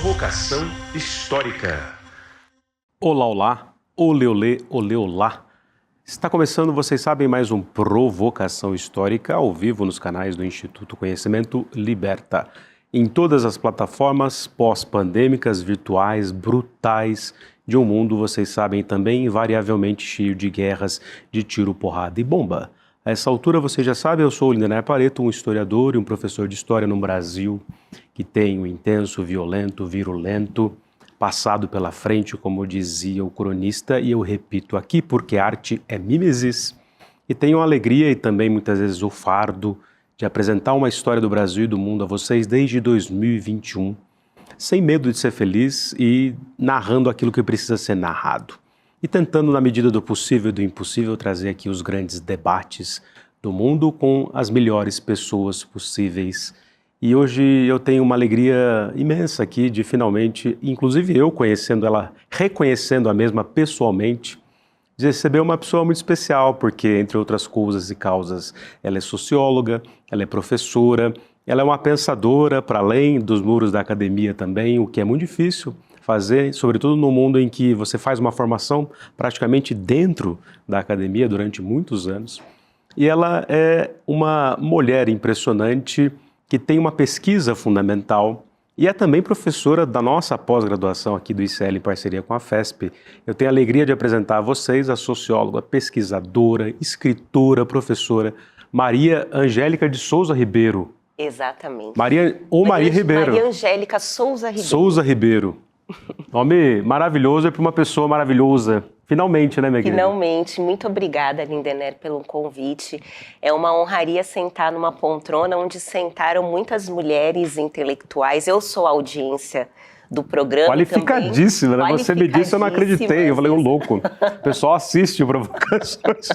Provocação Histórica. Olá, olá, olê, olê, olê, olá. Está começando, vocês sabem, mais um Provocação Histórica ao vivo nos canais do Instituto Conhecimento Liberta. Em todas as plataformas pós-pandêmicas, virtuais, brutais de um mundo, vocês sabem, também invariavelmente cheio de guerras, de tiro, porrada e bomba. A essa altura, vocês já sabem, eu sou o Lindenay Pareto, um historiador e um professor de história no Brasil, que tem um intenso, violento, virulento passado pela frente, como dizia o cronista, e eu repito aqui porque arte é mimesis, e tenho a alegria e também muitas vezes o fardo de apresentar uma história do Brasil e do mundo a vocês desde 2021, sem medo de ser feliz e narrando aquilo que precisa ser narrado. E tentando, na medida do possível e do impossível, trazer aqui os grandes debates do mundo com as melhores pessoas possíveis. E hoje eu tenho uma alegria imensa aqui de finalmente, inclusive eu conhecendo ela, reconhecendo a mesma pessoalmente, de receber uma pessoa muito especial, porque, entre outras coisas e causas, ela é socióloga, ela é professora, ela é uma pensadora para além dos muros da academia também, o que é muito difícil fazer, sobretudo no mundo em que você faz uma formação praticamente dentro da academia durante muitos anos. E ela é uma mulher impressionante, que tem uma pesquisa fundamental e é também professora da nossa pós-graduação aqui do ICL em parceria com a FESP. Eu tenho a alegria de apresentar a vocês a socióloga, pesquisadora, escritora, professora Maria Angélica de Souza Ribeiro. Exatamente. Maria Ribeiro. Maria Angélica Souza Ribeiro. Souza Ribeiro. Nome maravilhoso é para uma pessoa maravilhosa. Finalmente, né, minha querida? Finalmente. Muito obrigada, Lindenay, pelo convite. É uma honraria sentar numa poltrona onde sentaram muitas mulheres intelectuais. Eu sou a audiência do programa. Qualificadíssima, né? Você me disse, eu não acreditei. Eu falei, ô louco. O pessoal assiste o Provocações.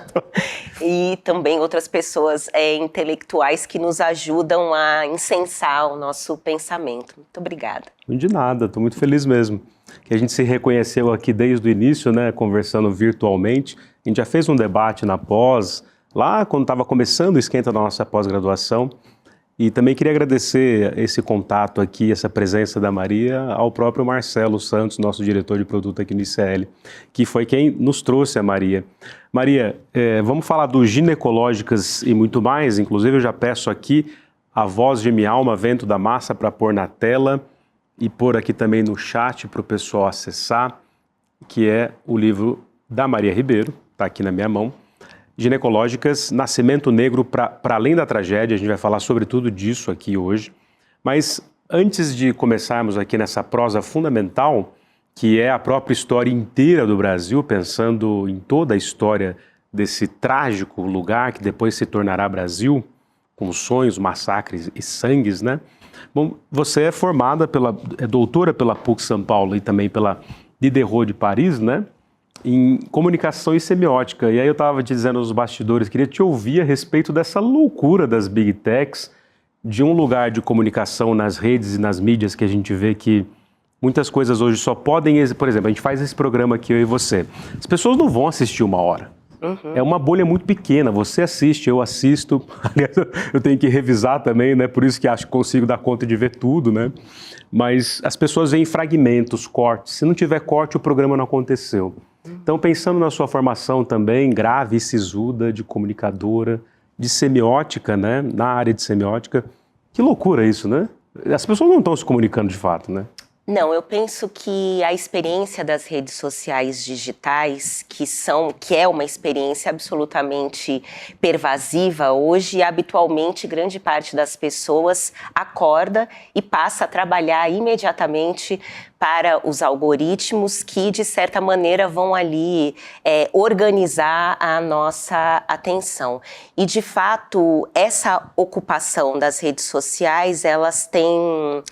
E também outras pessoas intelectuais que nos ajudam a incensar o nosso pensamento. Muito obrigada. De nada, estou muito feliz mesmo. Que a gente se reconheceu aqui desde o início, né, conversando virtualmente. A gente já fez um debate na pós, lá quando estava começando o esquenta da nossa pós-graduação. E também queria agradecer esse contato aqui, essa presença da Maria, ao próprio Marcelo Santos, nosso diretor de produto aqui no ICL, que foi quem nos trouxe a Maria. Maria, vamos falar do ginecológicas e muito mais, inclusive eu já peço aqui a voz de minha alma, Vento da Massa, para pôr na tela e pôr aqui também no chat para o pessoal acessar, que é o livro da Maria Ribeiro, está aqui na minha mão. Ginecológicas, Nascimento Negro para além da tragédia, a gente vai falar sobre tudo disso aqui hoje. Mas antes de começarmos aqui nessa prosa fundamental, que é a própria história inteira do Brasil, pensando em toda a história desse trágico lugar que depois se tornará Brasil, com sonhos, massacres e sangues, né? Bom, você é formada é doutora pela PUC São Paulo e também pela Diderot de Paris, né? Em comunicação e semiótica. E aí eu estava te dizendo nos bastidores, queria te ouvir a respeito dessa loucura das Big Techs, de um lugar de comunicação nas redes e nas mídias que a gente vê que muitas coisas hoje só podem... Por exemplo, a gente faz esse programa aqui, eu e você. As pessoas não vão assistir uma hora. É uma bolha muito pequena, você assiste, eu assisto, aliás, eu tenho que revisar também, né? Por isso que acho que consigo dar conta de ver tudo, né? Mas as pessoas veem fragmentos, cortes. Se não tiver corte, o programa não aconteceu. Então, pensando na sua formação também, grave e sisuda, de comunicadora, de semiótica, né? Na área de semiótica, que loucura isso, né? As pessoas não estão se comunicando de fato, né? Não, eu penso que a experiência das redes sociais digitais, que é uma experiência absolutamente pervasiva hoje, habitualmente grande parte das pessoas acorda e passa a trabalhar imediatamente para os algoritmos que, de certa maneira, vão ali organizar a nossa atenção. E, de fato, essa ocupação das redes sociais, elas têm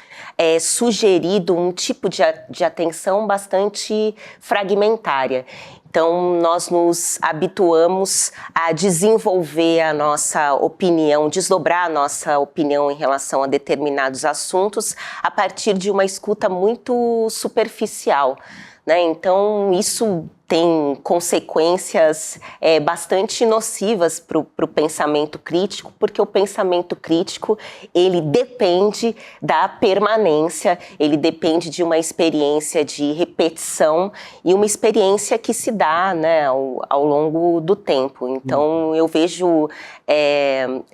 sugerido um tipo de atenção bastante fragmentária. Então, nós nos habituamos a desenvolver a nossa opinião, desdobrar a nossa opinião em relação a determinados assuntos a partir de uma escuta muito superficial né? Então, isso tem consequências bastante nocivas para o pensamento crítico, porque o pensamento crítico, ele depende da permanência, ele depende de uma experiência de repetição e uma experiência que se dá, né, ao longo do tempo. Então, eu vejo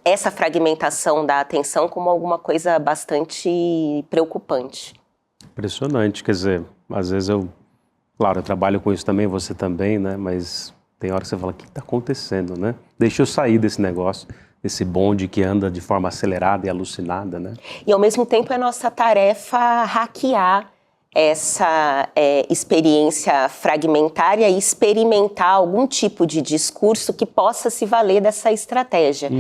essa fragmentação da atenção como alguma coisa bastante preocupante. Impressionante, quer dizer, às vezes claro, eu trabalho com isso também, você também, né? Mas tem hora que você fala, o que está acontecendo, né? Deixa eu sair desse negócio, desse bonde que anda de forma acelerada e alucinada, né? E ao mesmo tempo é nossa tarefa hackear essa experiência fragmentária e experimentar algum tipo de discurso que possa se valer dessa estratégia.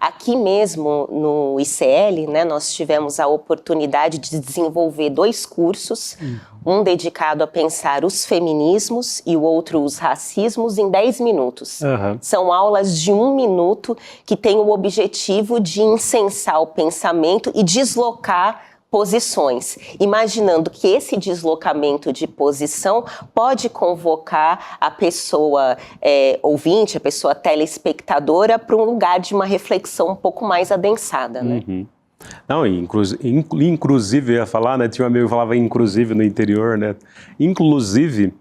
Aqui mesmo no ICL, né, nós tivemos a oportunidade de desenvolver 2 cursos, um dedicado a pensar os feminismos e o outro os racismos em 10 minutos. São aulas de 1 minuto que têm o objetivo de incensar o pensamento e deslocar posições, imaginando que esse deslocamento de posição pode convocar a pessoa ouvinte, a pessoa telespectadora para um lugar de uma reflexão um pouco mais adensada, né? Não, inclusive, eu ia falar, né, tinha um amigo que falava inclusive no interior, né, inclusive,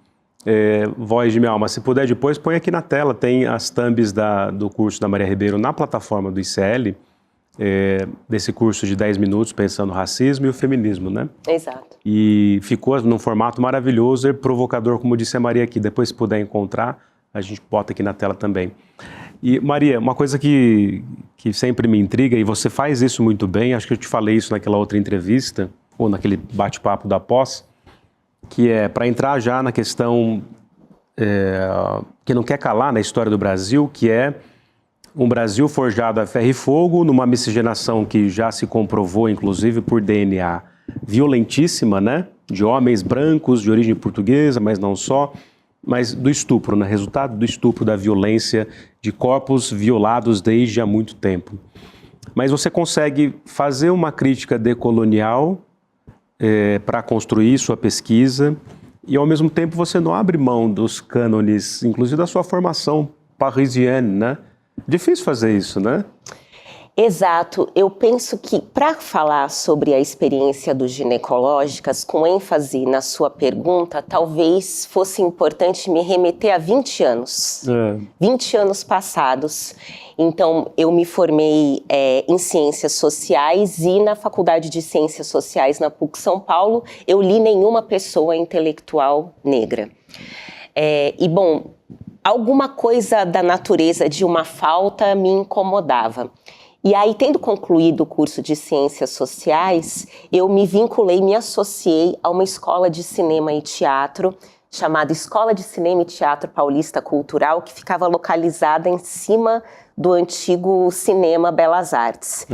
Voz de Minha Alma, se puder depois, põe aqui na tela, tem as thumbs do curso da Maria Ribeiro na plataforma do ICL, desse curso de 10 minutos, pensando o racismo e o feminismo, né? Exato. E ficou num formato maravilhoso e provocador, como disse a Maria aqui. Depois, se puder encontrar, a gente bota aqui na tela também. E, Maria, uma coisa que sempre me intriga, e você faz isso muito bem, acho que eu te falei isso naquela outra entrevista, ou naquele bate-papo da pós, que é para entrar já na questão que não quer calar na história do Brasil, que é um Brasil forjado a ferro e fogo, numa miscigenação que já se comprovou, inclusive, por DNA violentíssima, né? De homens brancos, de origem portuguesa, mas não só, mas do estupro, né? Resultado do estupro, da violência, de corpos violados desde há muito tempo. Mas você consegue fazer uma crítica decolonial para construir sua pesquisa e, ao mesmo tempo, você não abre mão dos cânones, inclusive da sua formação parisienne, né? Difícil fazer isso, né? Exato. Eu penso que para falar sobre a experiência dos ginecológicas, com ênfase na sua pergunta, talvez fosse importante me remeter a 20 anos. 20 anos passados. Então, eu me formei em Ciências Sociais e na Faculdade de Ciências Sociais na PUC São Paulo, eu li Nenhuma Pessoa Intelectual Negra. Bom, alguma coisa da natureza de uma falta me incomodava. E aí, tendo concluído o curso de Ciências Sociais, eu me vinculei, me associei a uma escola de cinema e teatro, chamada Escola de Cinema e Teatro Paulista Cultural, que ficava localizada em cima do antigo Cinema Belas Artes.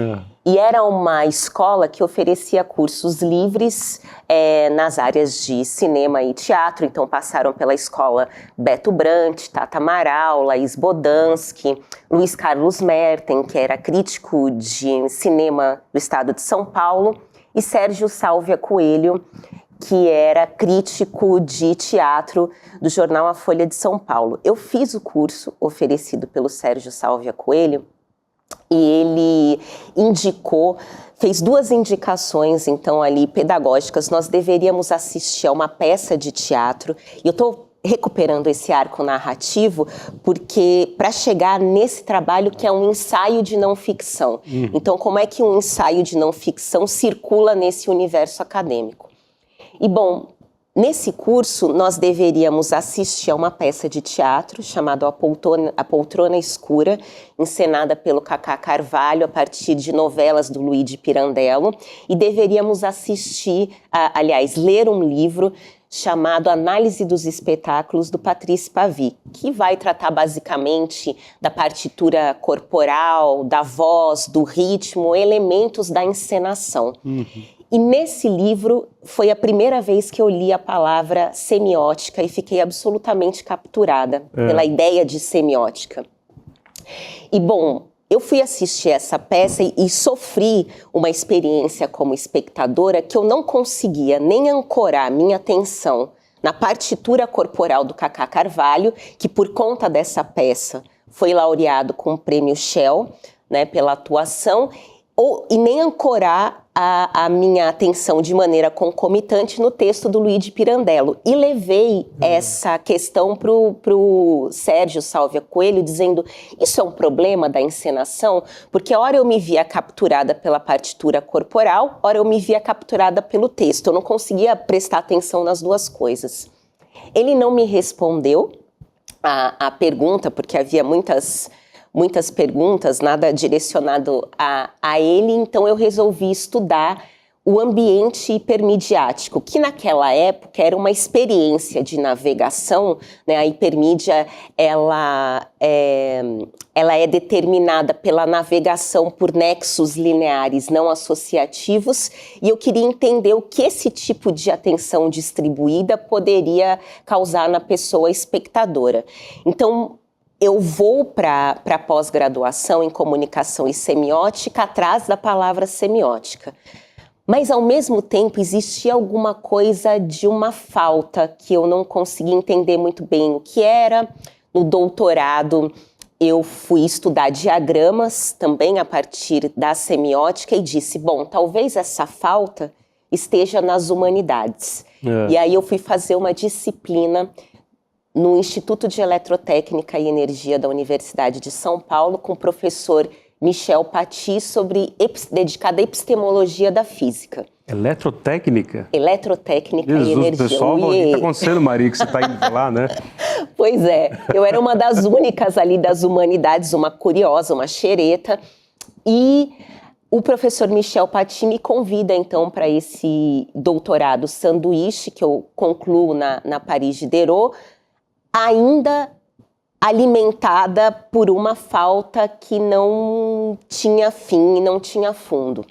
E era uma escola que oferecia cursos livres nas áreas de cinema e teatro. Então passaram pela escola Beto Brant, Tata Amaral, Laís Bodansky, Luiz Carlos Merten, que era crítico de cinema do estado de São Paulo, e Sérgio Sálvia Coelho, que era crítico de teatro do jornal A Folha de São Paulo. Eu fiz o curso oferecido pelo Sérgio Sálvia Coelho e ele fez 2 indicações, então, ali, pedagógicas. Nós deveríamos assistir a uma peça de teatro, e eu estou recuperando esse arco narrativo, porque para chegar nesse trabalho que é um ensaio de não ficção. Então, como é que um ensaio de não ficção circula nesse universo acadêmico? E, bom, nesse curso, nós deveríamos assistir a uma peça de teatro chamada A Poltrona Escura, encenada pelo Cacá Carvalho a partir de novelas do Luigi Pirandello, e deveríamos ler um livro chamado Análise dos Espetáculos, do Patrice Pavis, que vai tratar basicamente da partitura corporal, da voz, do ritmo, elementos da encenação. E nesse livro foi a primeira vez que eu li a palavra semiótica e fiquei absolutamente capturada pela ideia de semiótica. E, bom, eu fui assistir essa peça e sofri uma experiência como espectadora que eu não conseguia nem ancorar minha atenção na partitura corporal do Cacá Carvalho, que por conta dessa peça foi laureado com o prêmio Shell, né, pela atuação, e nem ancorar a minha atenção de maneira concomitante no texto do Luigi Pirandello. E levei essa questão para o Sérgio Sálvia Coelho, dizendo, isso é um problema da encenação? Porque a hora eu me via capturada pela partitura corporal, a hora eu me via capturada pelo texto. Eu não conseguia prestar atenção nas duas coisas. Ele não me respondeu a pergunta, porque havia muitas perguntas, nada direcionado a ele, então eu resolvi estudar o ambiente hipermediático, que naquela época era uma experiência de navegação, né? A hipermídia, ela é determinada pela navegação por nexos lineares não associativos, e eu queria entender o que esse tipo de atenção distribuída poderia causar na pessoa espectadora. Então, eu vou para a pós-graduação em comunicação e semiótica atrás da palavra semiótica. Mas, ao mesmo tempo, existia alguma coisa de uma falta que eu não conseguia entender muito bem o que era. No doutorado, eu fui estudar diagramas, também a partir da semiótica, e disse, bom, talvez essa falta esteja nas humanidades. E aí eu fui fazer uma disciplina no Instituto de Eletrotécnica e Energia da Universidade de São Paulo, com o professor Michel Paty, dedicada à epistemologia da física. Eletrotécnica? Eletrotécnica Jesus, e energia. Pessoal, o que está acontecendo, Maria, que você está indo lá, né? Pois é, eu era uma das únicas ali das humanidades, uma curiosa, uma xereta, e o professor Michel Paty me convida, então, para esse doutorado sanduíche, que eu concluo na Paris Diderot, ainda alimentada por uma falta que não tinha fim e não tinha fundo.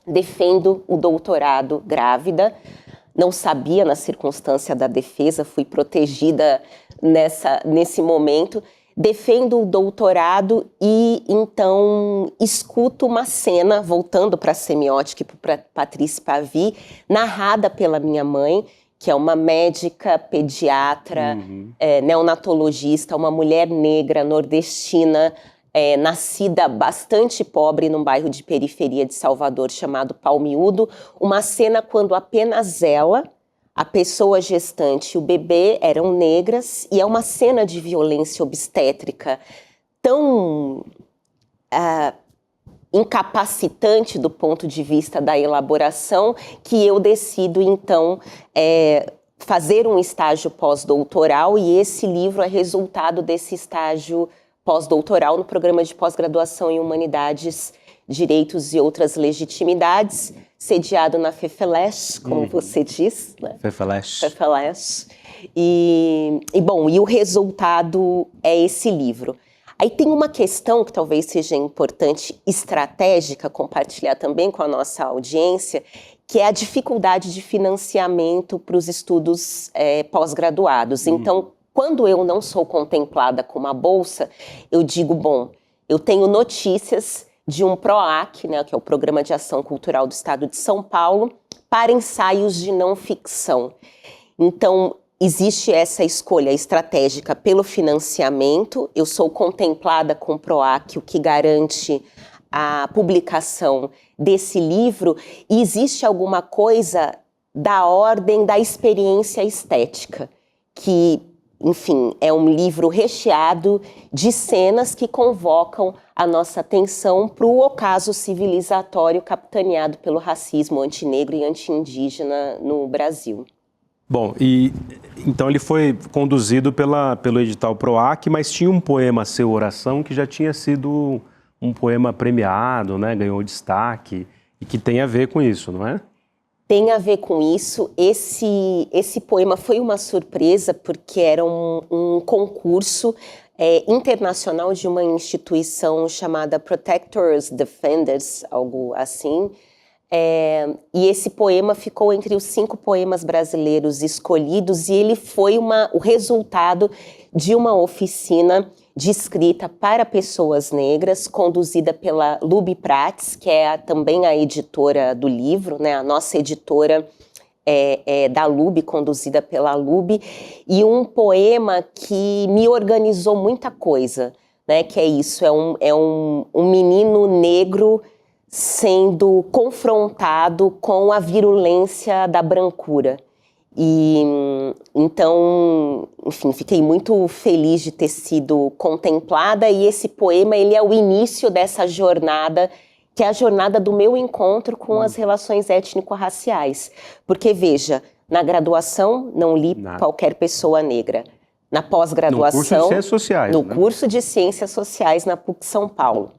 Defendo o doutorado grávida, não sabia na circunstância da defesa, fui protegida nesse momento. Defendo o doutorado e, então, escuto uma cena, voltando para a semiótica e para Patrícia Pavi, narrada pela minha mãe, que é uma médica pediatra, neonatologista, uma mulher negra nordestina, nascida bastante pobre num bairro de periferia de Salvador chamado Palmiúdo. Uma cena quando apenas ela, a pessoa gestante e o bebê eram negras, e é uma cena de violência obstétrica tão incapacitante do ponto de vista da elaboração, que eu decido, então, fazer um estágio pós-doutoral, e esse livro é resultado desse estágio pós-doutoral no programa de pós-graduação em Humanidades, Direitos e Outras Legitimidades, sediado na FEFELESH, como você diz, né? FEFELESH. E o resultado é esse livro. Aí tem uma questão que talvez seja importante, estratégica, compartilhar também com a nossa audiência, que é a dificuldade de financiamento para os estudos pós-graduados. Então, quando eu não sou contemplada com uma bolsa, eu digo, bom, eu tenho notícias de um PROAC, né, que é o Programa de Ação Cultural do Estado de São Paulo, para ensaios de não ficção. Então, existe essa escolha estratégica pelo financiamento. Eu sou contemplada com o PROAC, o que garante a publicação desse livro, e existe alguma coisa da ordem da experiência estética, que, enfim, é um livro recheado de cenas que convocam a nossa atenção para o ocaso civilizatório capitaneado pelo racismo antinegro e anti-indígena no Brasil. Bom, e então ele foi conduzido pelo edital PROAC, mas tinha um poema, Seu Oração, que já tinha sido um poema premiado, né? Ganhou destaque, e que tem a ver com isso, não é? Tem a ver com isso. Esse poema foi uma surpresa, porque era um concurso internacional de uma instituição chamada Protectors Defenders, algo assim. E esse poema ficou entre os 5 poemas brasileiros escolhidos, e ele foi o resultado de uma oficina de escrita para pessoas negras, conduzida pela Luby Prats, que é também a editora do livro, né? A nossa editora da Lube, conduzida pela Lube, e um poema que me organizou muita coisa, né? Que é isso, é um menino negro sendo confrontado com a virulência da brancura. E então, enfim, fiquei muito feliz de ter sido contemplada, e esse poema, ele é o início dessa jornada, que é a jornada do meu encontro com as relações étnico-raciais. Porque, veja, na graduação não li qualquer pessoa negra. Na pós-graduação... No curso de Ciências Sociais. No curso de Ciências Sociais na PUC São Paulo.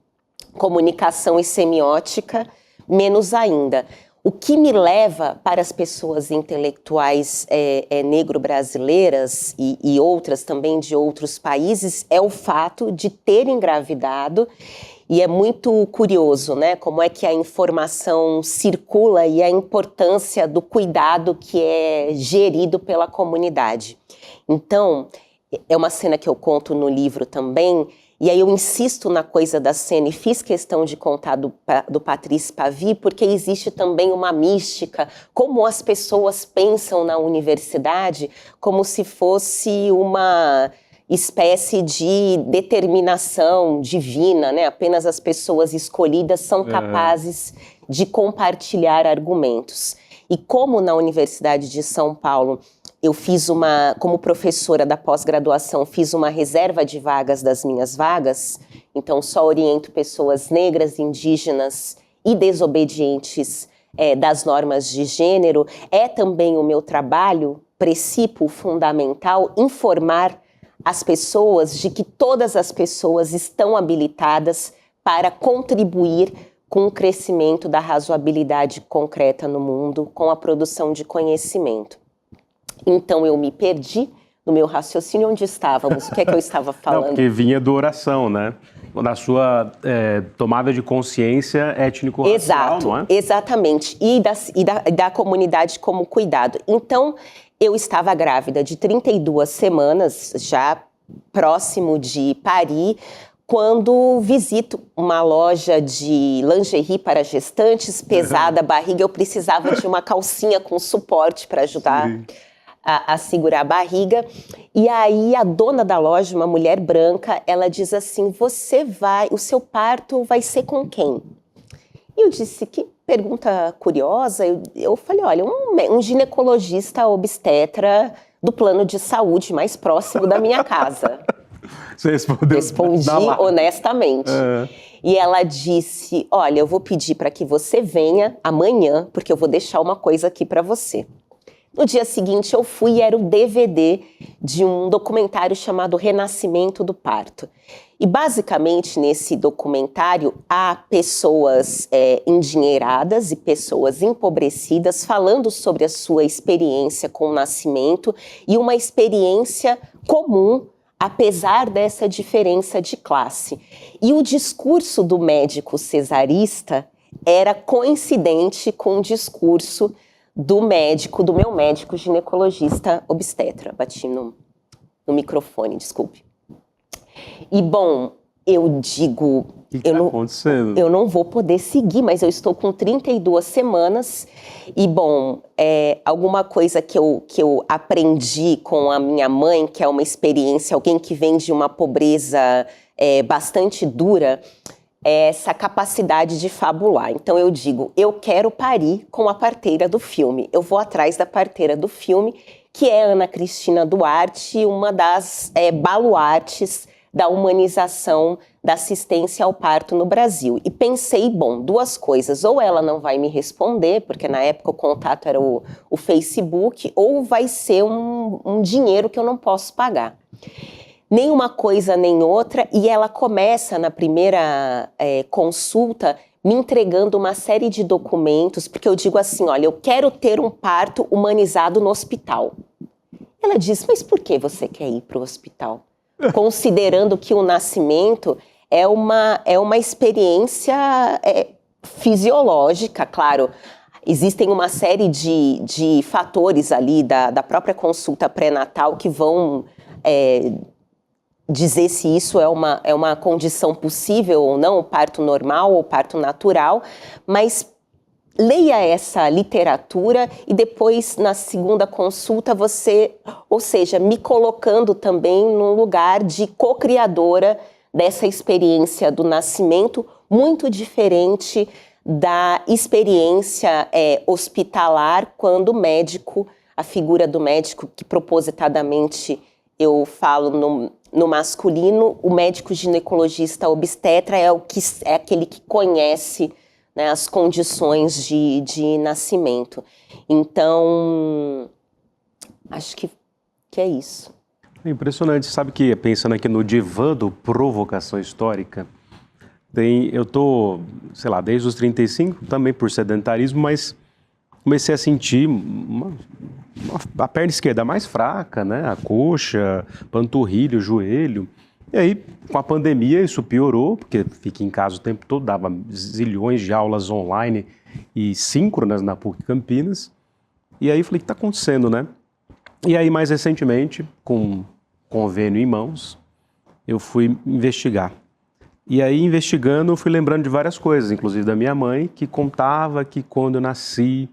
Comunicação e semiótica, menos ainda. O que me leva para as pessoas intelectuais negro-brasileiras e outras também de outros países é o fato de ter engravidado, e é muito curioso, né, como é que a informação circula e a importância do cuidado que é gerido pela comunidade. Então, é uma cena que eu conto no livro também, e aí eu insisto na coisa da cena e fiz questão de contar do Patrice Pavis, porque existe também uma mística, como as pessoas pensam na universidade, como se fosse uma espécie de determinação divina, né? Apenas as pessoas escolhidas são capazes de compartilhar argumentos. E como na Universidade de São Paulo eu fiz como professora da pós-graduação, fiz uma reserva de vagas das minhas vagas, então só oriento pessoas negras, indígenas e desobedientes das normas de gênero, é também o meu trabalho, princípio fundamental, informar as pessoas de que todas as pessoas estão habilitadas para contribuir com o crescimento da razoabilidade concreta no mundo, com a produção de conhecimento. Então eu me perdi no meu raciocínio. Onde estávamos? O que é que eu estava falando? Não, porque vinha do oração, né? Da sua tomada de consciência étnico-racial, não é? Exatamente. E da comunidade como cuidado. Então, eu estava grávida de 32 semanas, já próximo de parir, quando visito uma loja de lingerie para gestantes, pesada a barriga, eu precisava de uma calcinha com suporte para ajudar a segurar a barriga. E aí a dona da loja, uma mulher branca, ela diz assim: o seu parto vai ser com quem? E eu disse: que pergunta curiosa. Eu falei: olha, um ginecologista obstetra do plano de saúde mais próximo da minha casa. Você respondeu? Respondi honestamente. E ela disse: olha, eu vou pedir para que você venha amanhã, porque eu vou deixar uma coisa aqui para você. No dia seguinte eu fui e era o DVD de um documentário chamado Renascimento do Parto. E basicamente nesse documentário há pessoas endinheiradas e pessoas empobrecidas falando sobre a sua experiência com o nascimento e uma experiência comum, apesar dessa diferença de classe. E o discurso do médico cesarista era coincidente com o discurso do meu médico ginecologista obstetra. Bati no microfone, desculpe. E, bom, eu digo... O que está acontecendo? Eu não vou poder seguir, mas eu estou com 32 semanas. E, bom, alguma coisa que eu aprendi com a minha mãe, que é uma experiência, alguém que vem de uma pobreza bastante dura, é essa capacidade de fabular. Então eu digo: eu quero parir com a parteira do filme. Eu vou atrás da parteira do filme, que é Ana Cristina Duarte, uma das baluartes da humanização da assistência ao parto no Brasil. E pensei, bom, duas coisas: ou ela não vai me responder, porque na época o contato era o Facebook, ou vai ser um dinheiro que eu não posso pagar. Nem uma coisa nem outra, e ela começa na primeira consulta me entregando uma série de documentos, porque eu digo assim: olha, eu quero ter um parto humanizado no hospital. Ela diz: mas por que você quer ir para o hospital? Considerando que o nascimento é uma experiência fisiológica, claro. Existem uma série de fatores ali da própria consulta pré-natal que vão dizer se isso é uma condição possível ou não, o parto normal ou parto natural, mas leia essa literatura e depois, na segunda consulta, ou seja, me colocando também num lugar de co-criadora dessa experiência do nascimento, muito diferente da experiência hospitalar, quando o médico, a figura do médico, que propositadamente eu falo no masculino, o médico ginecologista obstetra é aquele que conhece, né, as condições de nascimento. Então, acho que é isso. É impressionante, sabe que pensando aqui no divã do Provocação Histórica, eu tô, sei lá, desde os 35, também por sedentarismo, mas comecei a sentir a perna esquerda mais fraca, né? A coxa, panturrilha, o joelho. E aí, com a pandemia, isso piorou, porque fiquei em casa o tempo todo, dava zilhões de aulas online e síncronas na PUC Campinas. E aí falei, o que está acontecendo, né? E aí, mais recentemente, com convênio em mãos, eu fui investigar. E aí, investigando, eu fui lembrando de várias coisas, inclusive da minha mãe, que contava que quando eu nasci,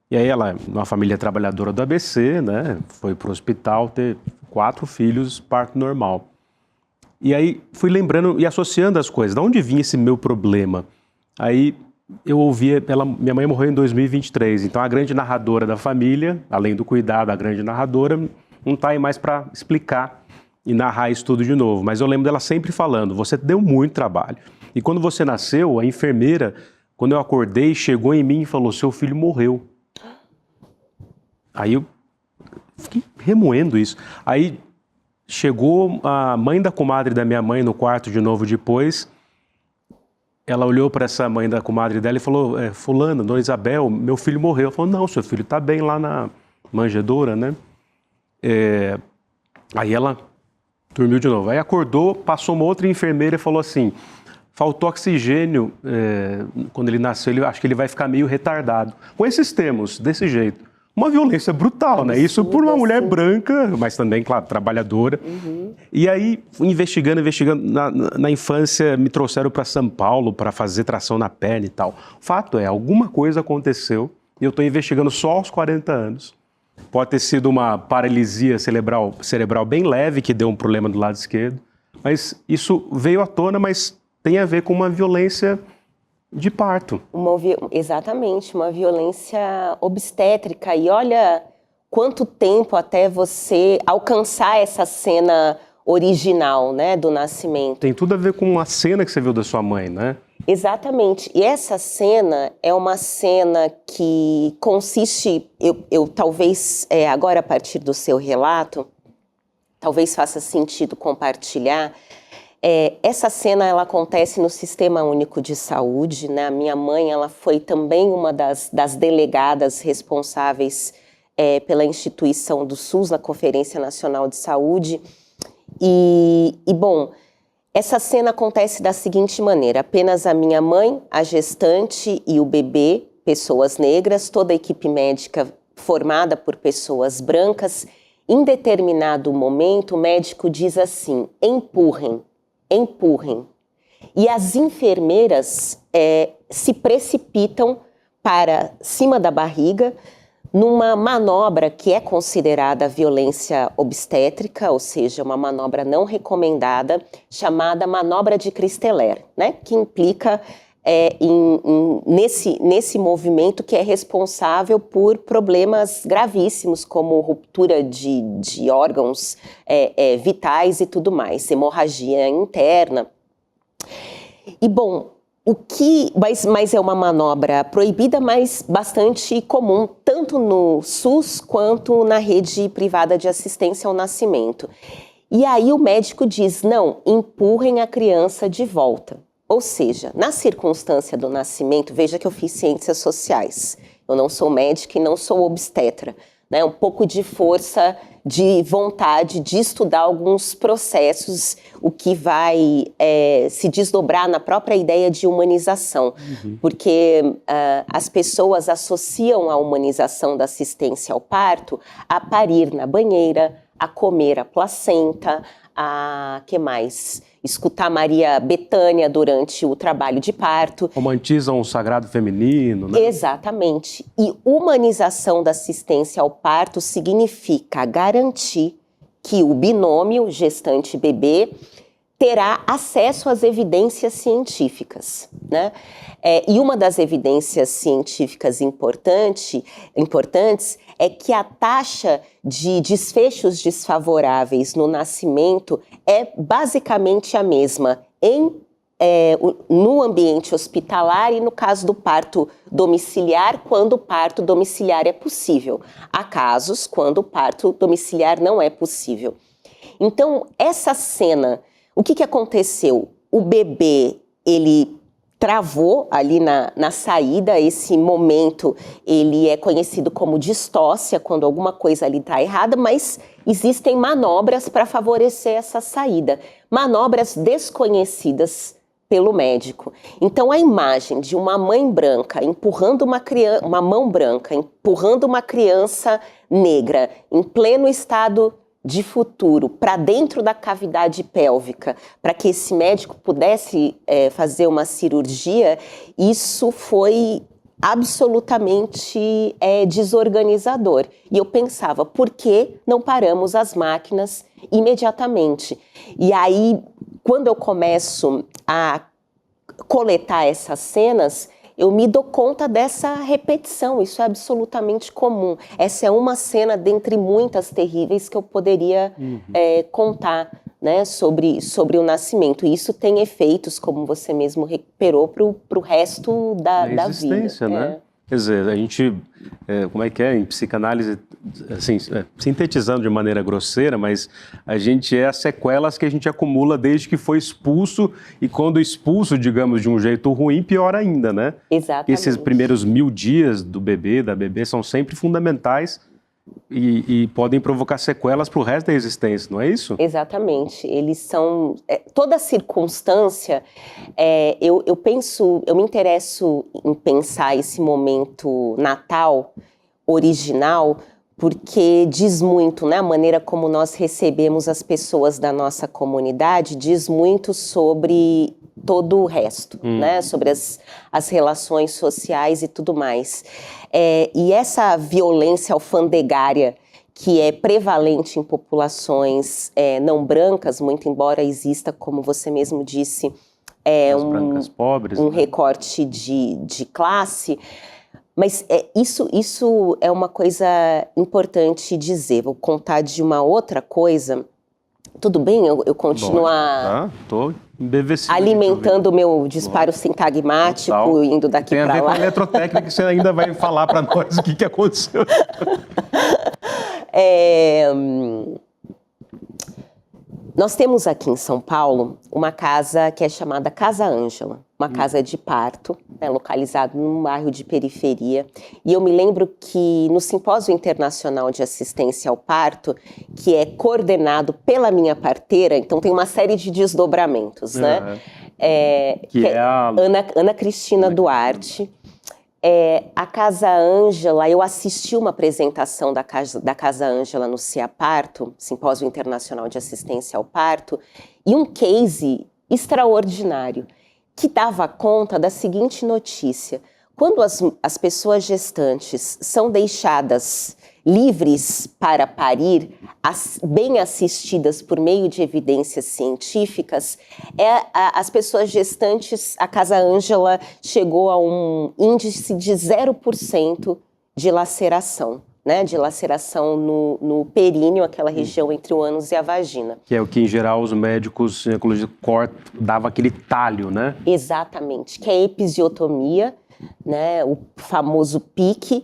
e aí ela, uma família trabalhadora do ABC, né, foi para o hospital ter 4 filhos, parto normal. E aí fui lembrando e associando as coisas, de onde vinha esse meu problema? Aí eu ouvia, minha mãe morreu em 2023, então a grande narradora da família, além do cuidado, a grande narradora, não está aí mais para explicar e narrar isso tudo de novo. Mas eu lembro dela sempre falando, você deu muito trabalho. E quando você nasceu, a enfermeira, quando eu acordei, chegou em mim e falou, seu filho morreu. Aí eu fiquei remoendo isso. Aí chegou a mãe da comadre da minha mãe no quarto de novo depois. Ela olhou para essa mãe da comadre dela e falou, fulana, dona Isabel, meu filho morreu. Ela falou, não, seu filho está bem lá na manjedoura, né? Aí ela dormiu de novo. Aí acordou, passou uma outra enfermeira e falou assim, faltou oxigênio quando ele nasceu, acho que ele vai ficar meio retardado. Com esses termos, desse jeito. Uma violência brutal, né? Isso por uma mulher branca, mas também, claro, trabalhadora. Uhum. E aí, investigando, na infância me trouxeram para São Paulo para fazer tração na perna e tal. O fato é, alguma coisa aconteceu e eu estou investigando só aos 40 anos. Pode ter sido uma paralisia cerebral bem leve, que deu um problema do lado esquerdo, mas isso veio à tona, mas tem a ver com uma violência de parto. Exatamente, uma violência obstétrica. E olha quanto tempo até você alcançar essa cena original, né, do nascimento. Tem tudo a ver com a cena que você viu da sua mãe, né? Exatamente. E essa cena é uma cena que consiste, eu talvez, agora a partir do seu relato, talvez faça sentido compartilhar. Essa cena ela acontece no Sistema Único de Saúde, né? A minha mãe ela foi também uma das delegadas responsáveis pela instituição do SUS na Conferência Nacional de Saúde. Bom, essa cena acontece da seguinte maneira, apenas a minha mãe, a gestante e o bebê, pessoas negras, toda a equipe médica formada por pessoas brancas. Em determinado momento, o médico diz assim, empurrem. E as enfermeiras se precipitam para cima da barriga numa manobra que é considerada violência obstétrica, ou seja, uma manobra não recomendada, chamada manobra de Christeler, né? Que implica nesse movimento que é responsável por problemas gravíssimos, como ruptura de órgãos vitais e tudo mais, hemorragia interna. E bom, mas é uma manobra proibida, mas bastante comum, tanto no SUS quanto na rede privada de assistência ao nascimento. E aí o médico diz, não, empurrem a criança de volta. Ou seja, na circunstância do nascimento, veja que eu fiz ciências sociais, eu não sou médica e não sou obstetra, né? Um pouco de força, de vontade de estudar alguns processos, o que vai se desdobrar na própria ideia de humanização, porque as pessoas associam a humanização da assistência ao parto a parir na banheira, a comer a placenta, a que mais? Escutar Maria Bethânia durante o trabalho de parto. Romantizam o sagrado feminino, né? Exatamente. E humanização da assistência ao parto significa garantir que o binômio gestante-bebê terá acesso às evidências científicas, né? E uma das evidências científicas importantes é que a taxa de desfechos desfavoráveis no nascimento é basicamente a mesma no ambiente hospitalar e no caso do parto domiciliar, quando o parto domiciliar é possível. Há casos quando o parto domiciliar não é possível. Então, essa cena, o que aconteceu? O bebê, ele travou ali na saída. Esse momento, ele é conhecido como distócia, quando alguma coisa ali está errada, mas existem manobras para favorecer essa saída, manobras desconhecidas pelo médico. Então, a imagem de uma mãe branca empurrando uma mão branca, empurrando uma criança negra em pleno estado de futuro para dentro da cavidade pélvica, para que esse médico pudesse fazer uma cirurgia, isso foi absolutamente desorganizador. E eu pensava, por que não paramos as máquinas imediatamente? E aí, quando eu começo a coletar essas cenas, eu me dou conta dessa repetição. Isso é absolutamente comum. Essa é uma cena dentre muitas terríveis que eu poderia contar, né, sobre o nascimento. E isso tem efeitos, como você mesmo recuperou, para o resto da existência, vida. Né? Quer dizer, a gente, como é que é, em psicanálise, assim, sintetizando de maneira grosseira, mas a gente é as sequelas que a gente acumula desde que foi expulso, e quando expulso, digamos, de um jeito ruim, pior ainda, né? Exatamente. Esses primeiros 1000 dias do bebê, da bebê, são sempre fundamentais e podem provocar sequelas para o resto da existência, não é isso? Exatamente. Eles são... toda circunstância, eu me interesso em pensar esse momento natal, original, porque diz muito, né? A maneira como nós recebemos as pessoas da nossa comunidade diz muito sobre todo o resto, né? Sobre as relações sociais e tudo mais. E essa violência alfandegária que é prevalente em populações não brancas, muito embora exista, como você mesmo disse, brancas pobres, um né? recorte de classe, mas isso é uma coisa importante dizer. Vou contar de uma outra coisa. Tudo bem eu continuar alimentando o meu disparo sintagmático, total, indo daqui para lá? Tem a ver com a eletrotécnica, que você ainda vai falar para nós o que aconteceu. Nós temos aqui em São Paulo uma casa que é chamada Casa Ângela, uma casa de parto, né, localizada num bairro de periferia. E eu me lembro que no Simpósio Internacional de Assistência ao Parto, que é coordenado pela minha parteira, então tem uma série de desdobramentos, né? Que é a Ana Cristina Duarte. A Casa Ângela, eu assisti uma apresentação da Casa Ângela no CEAParto, Simpósio Internacional de Assistência ao Parto, e um case extraordinário, que dava conta da seguinte notícia: quando as pessoas gestantes são deixadas livres para parir, bem assistidas por meio de evidências científicas, as pessoas gestantes, a Casa Ângela chegou a um índice de 0% de laceração, né? De laceração no períneo, aquela região entre o ânus e a vagina. Que é o que, em geral, os médicos ginecologistas davam aquele talho, né? Exatamente, que é a episiotomia, né? O famoso PIC,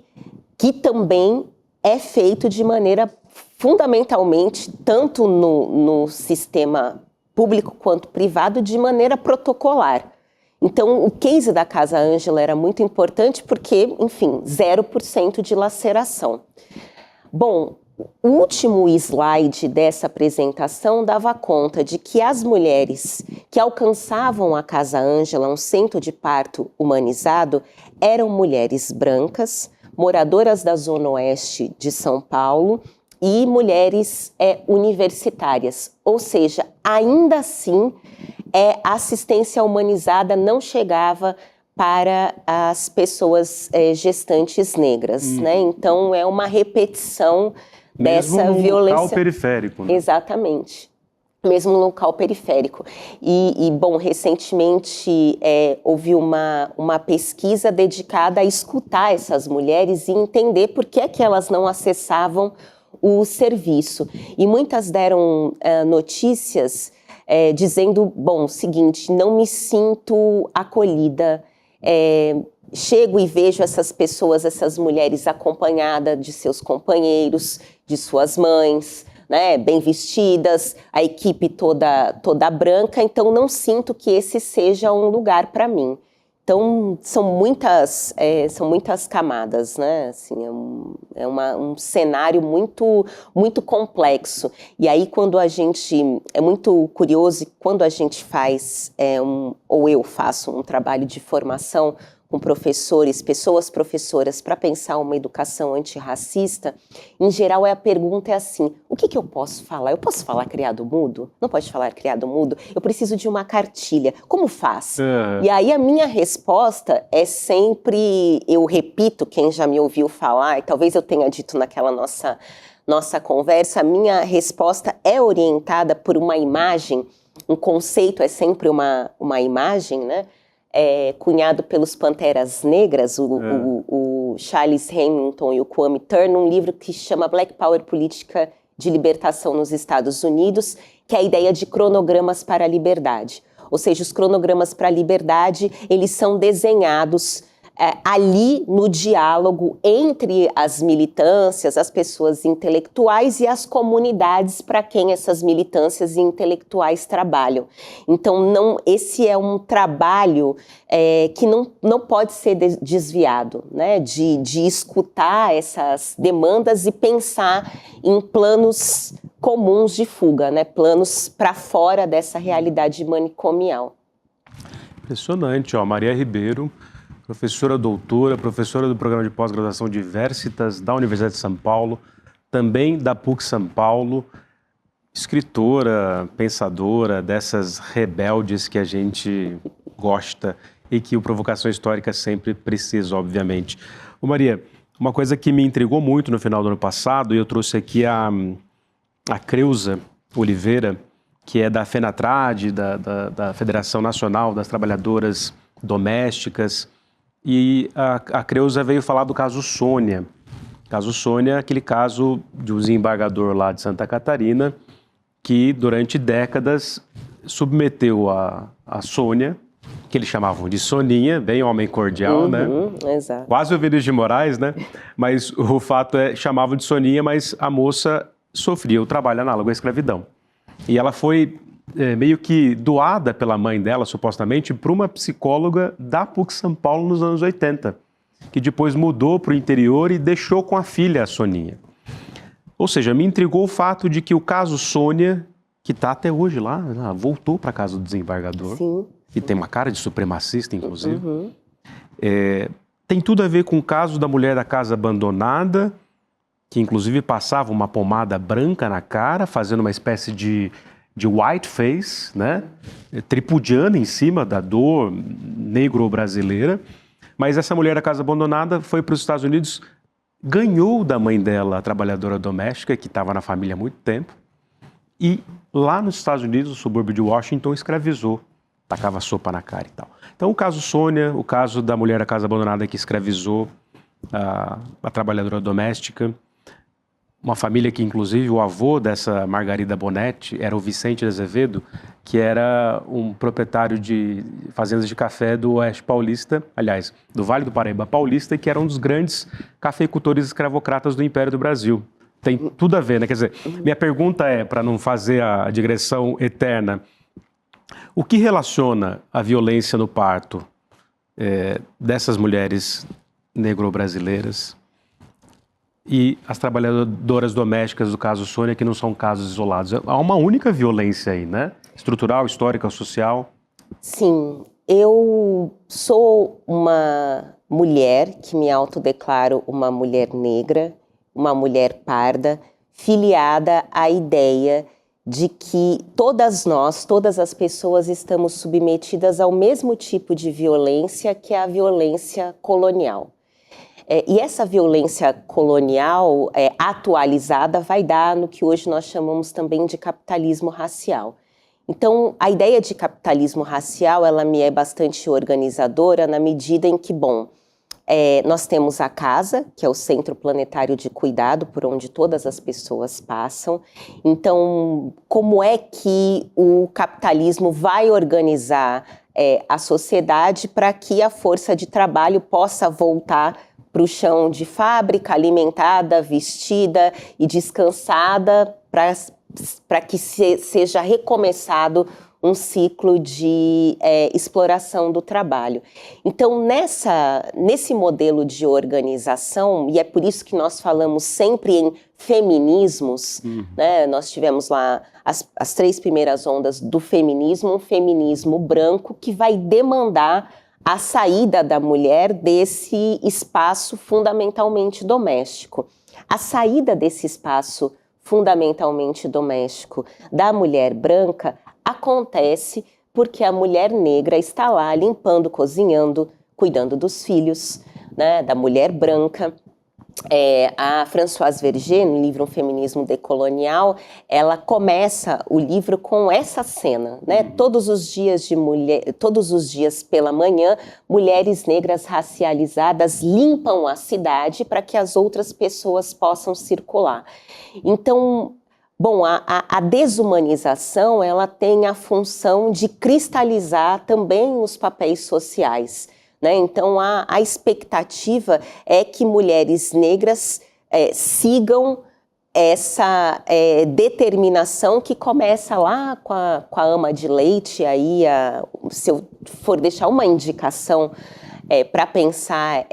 que também é feito de maneira fundamentalmente, tanto no sistema público quanto privado, de maneira protocolar. Então, o case da Casa Ângela era muito importante porque, enfim, 0% de laceração. Bom, o último slide dessa apresentação dava conta de que as mulheres que alcançavam a Casa Ângela, um centro de parto humanizado, eram mulheres brancas, moradoras da Zona Oeste de São Paulo, e mulheres universitárias. Ou seja, ainda assim, a assistência humanizada não chegava para as pessoas gestantes negras, né? Então, é uma repetição mesmo dessa num violência. Local periférico, né? Exatamente. Mesmo no local periférico. Bom, recentemente houve uma pesquisa dedicada a escutar essas mulheres e entender por que é que elas não acessavam o serviço. E muitas deram notícias dizendo, bom, o seguinte, não me sinto acolhida, chego e vejo essas pessoas, essas mulheres acompanhadas de seus companheiros, de suas mães, né, bem vestidas, a equipe toda branca, então não sinto que esse seja um lugar para mim. Então, são muitas camadas, né? Assim, um cenário muito complexo. E aí, quando a gente... É muito curioso, quando a gente faz, ou eu faço um trabalho de formação com professores, pessoas professoras, para pensar uma educação antirracista, em geral a pergunta é assim, o que eu posso falar? Eu posso falar criado mudo? Não pode falar criado mudo? Eu preciso de uma cartilha. Como faz? E aí a minha resposta é sempre, eu repito, quem já me ouviu falar, e talvez eu tenha dito naquela nossa conversa, a minha resposta é orientada por uma imagem, um conceito é sempre uma imagem, né? Cunhado pelos Panteras Negras, o Charles Hamilton e o Kwame Turner, um livro que chama Black Power, Política de Libertação nos Estados Unidos, que é a ideia de cronogramas para a liberdade. Ou seja, os cronogramas para a liberdade, eles são desenhados ali no diálogo entre as militâncias, as pessoas intelectuais e as comunidades para quem essas militâncias e intelectuais trabalham. Então, esse é um trabalho que não pode ser desviado, né? De escutar essas demandas e pensar em planos comuns de fuga, né? Planos para fora dessa realidade manicomial. Impressionante, ó, Maria Ribeiro, professora doutora, professora do programa de pós-graduação Diversitas da Universidade de São Paulo, também da PUC São Paulo, escritora, pensadora dessas rebeldes que a gente gosta e que o Provocação Histórica sempre precisa, obviamente. Ô Maria, uma coisa que me intrigou muito no final do ano passado, e eu trouxe aqui a Creuza Oliveira, que é da FENATRAD, da Federação Nacional das Trabalhadoras Domésticas, e a Creuza veio falar do caso Sônia. Caso Sônia, aquele caso de um desembargador lá de Santa Catarina que durante décadas submeteu a Sônia, que eles chamavam de Soninha, bem homem cordial, né? Exato. Quase o Vinícius de Moraes, né? Mas o fato chamavam de Soninha, mas a moça sofria o trabalho análogo à escravidão. E ela foi meio que doada pela mãe dela, supostamente, para uma psicóloga da PUC São Paulo nos anos 80, que depois mudou para o interior e deixou com a filha, a Soninha. Ou seja, me intrigou o fato de que o caso Sônia, que está até hoje lá, voltou para a casa do desembargador, Sim. que tem uma cara de supremacista, inclusive, tem tudo a ver com o caso da mulher da casa abandonada, que inclusive passava uma pomada branca na cara, fazendo uma espécie de white face, né? Tripudiando em cima da dor negro-brasileira. Mas essa mulher da casa abandonada foi para os Estados Unidos, ganhou da mãe dela, a trabalhadora doméstica, que estava na família há muito tempo, e lá nos Estados Unidos, no subúrbio de Washington, escravizou, tacava sopa na cara e tal. Então o caso Sônia, o caso da mulher da casa abandonada que escravizou a trabalhadora doméstica, uma família que, inclusive, o avô dessa Margarida Bonetti era o Vicente de Azevedo, que era um proprietário de fazendas de café do Oeste Paulista, aliás, do Vale do Paraíba Paulista, que era um dos grandes cafeicultores escravocratas do Império do Brasil. Tem tudo a ver, né? Quer dizer, minha pergunta é, para não fazer a digressão eterna, o que relaciona a violência no parto dessas mulheres negro-brasileiras e as trabalhadoras domésticas do caso Sônia, que não são casos isolados? Há uma única violência aí, né? Estrutural, histórica, social. Sim, eu sou uma mulher que me autodeclaro uma mulher negra, uma mulher parda, filiada à ideia de que todas nós, todas as pessoas estamos submetidas ao mesmo tipo de violência, que é a violência colonial. E essa violência colonial atualizada vai dar no que hoje nós chamamos também de capitalismo racial. Então, a ideia de capitalismo racial, ela me é bastante organizadora na medida em que, nós temos a casa, que é o centro planetário de cuidado, por onde todas as pessoas passam. Então, como é que o capitalismo vai organizar a sociedade para que a força de trabalho possa voltar para o chão de fábrica, alimentada, vestida e descansada, para que seja recomeçado um ciclo de exploração do trabalho. Então, nesse modelo de organização, e é por isso que nós falamos sempre em feminismos, né? Nós tivemos lá as 3 primeiras ondas do feminismo, um feminismo branco que vai demandar a saída da mulher desse espaço fundamentalmente doméstico. A saída desse espaço fundamentalmente doméstico da mulher branca acontece porque a mulher negra está lá limpando, cozinhando, cuidando dos filhos, né, da mulher branca. A Françoise Verger, no livro Um Feminismo Decolonial, ela começa o livro com essa cena, né? Todos os dias pela manhã, mulheres negras racializadas limpam a cidade para que as outras pessoas possam circular. Então, a desumanização, ela tem a função de cristalizar também os papéis sociais, né? Então, a expectativa é que mulheres negras sigam essa determinação que começa lá com a ama de leite. Aí, se eu for deixar uma indicação para pensar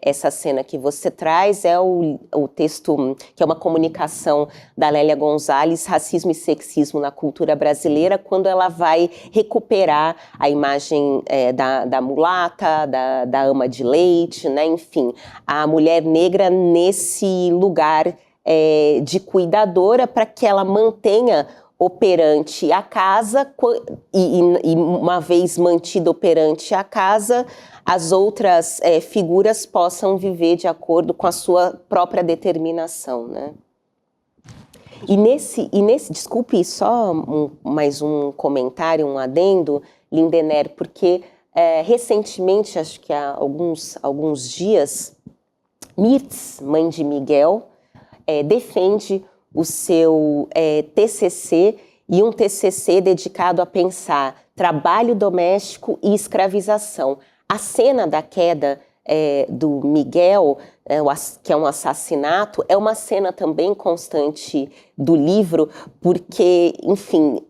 essa cena que você traz, é o texto, que é uma comunicação da Lélia Gonzalez, Racismo e Sexismo na Cultura Brasileira, quando ela vai recuperar a imagem da mulata, da ama de leite, né? Enfim, a mulher negra nesse lugar de cuidadora, para que ela mantenha operante a casa, e uma vez mantida operante a casa, as outras figuras possam viver de acordo com a sua própria determinação, né? E nesse desculpe, só mais um comentário, um adendo, Lindener, porque recentemente, acho que há alguns dias, Mirtz, mãe de Miguel, defende o seu TCC, e um TCC dedicado a pensar trabalho doméstico e escravização. A cena da queda do Miguel, que é um assassinato, é uma cena também constante do livro, porque, enfim,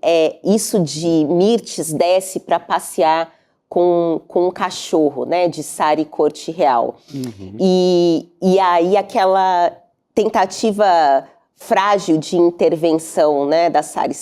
isso de Mirtz desce para passear com um cachorro, né, de Sari Corte Real. E aí aquela tentativa frágil de intervenção, né, da Sari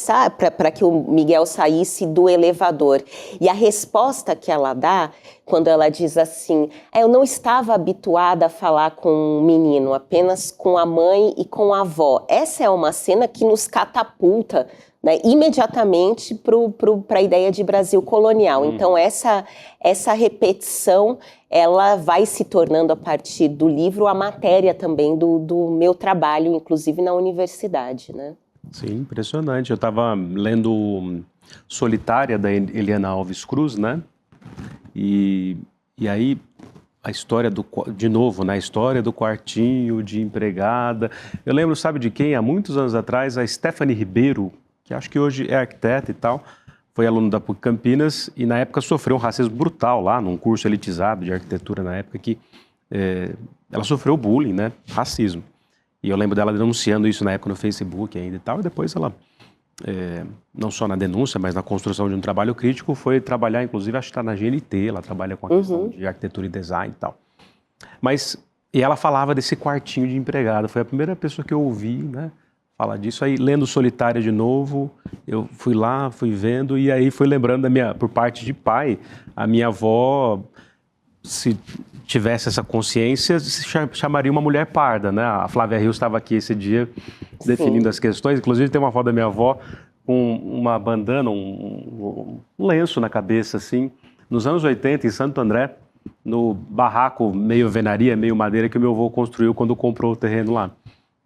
para que o Miguel saísse do elevador. E a resposta que ela dá, quando ela diz assim, eu não estava habituada a falar com um menino, apenas com a mãe e com a avó. Essa é uma cena que nos catapulta, né, imediatamente para a ideia de Brasil colonial. Então, essa repetição, ela vai se tornando, a partir do livro, a matéria também do meu trabalho, inclusive na universidade, né? Sim, impressionante. Eu estava lendo Solitária, da Eliana Alves Cruz, né? E aí a história de novo, né? A história do quartinho de empregada. Eu lembro, sabe de quem? Há muitos anos atrás, a Stephanie Ribeiro, que acho que hoje é arquiteta e tal, foi aluna da PUC Campinas e na época sofreu um racismo brutal lá, num curso elitizado de arquitetura na época, que ela sofreu bullying, né? Racismo. E eu lembro dela denunciando isso na época no Facebook ainda e tal, e depois ela, não só na denúncia, mas na construção de um trabalho crítico, foi trabalhar, inclusive, acho que está na GNT, ela trabalha com a questão de arquitetura e design e tal. E ela falava desse quartinho de empregada, foi a primeira pessoa que eu ouvi, né, falar disso. Aí, lendo Solitária de novo, eu fui lá, fui vendo, e aí fui lembrando por parte de pai, a minha avó, se tivesse essa consciência, se chamaria uma mulher parda, né? A Flávia Rios estava aqui esse dia definindo Sim. as questões. Inclusive tem uma foto da minha avó com uma bandana, um lenço na cabeça, assim, nos anos 80, em Santo André, no barraco meio venaria, meio madeira que o meu avô construiu quando comprou o terreno lá.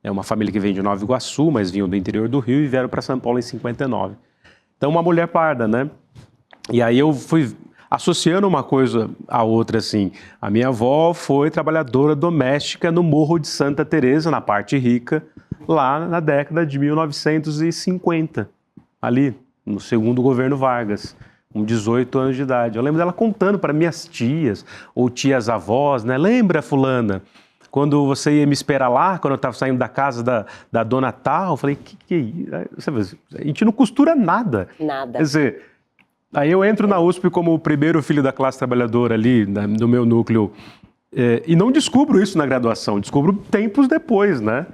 É uma família que vem de Nova Iguaçu, mas vinham do interior do Rio e vieram para São Paulo em 59. Então, uma mulher parda, né? E aí eu fui associando uma coisa à outra, assim. A minha avó foi trabalhadora doméstica no Morro de Santa Teresa, na parte rica, lá na década de 1950, ali, no segundo governo Vargas, com 18 anos de idade. Eu lembro dela contando para minhas tias, ou tias-avós, né? Lembra, fulana? Quando você ia me esperar lá, quando eu estava saindo da casa da dona tal, eu falei, que é isso? A gente não costura nada. Nada. Quer dizer, aí eu entro na USP como o primeiro filho da classe trabalhadora ali, do meu núcleo, e não descubro isso na graduação, descubro tempos depois, né?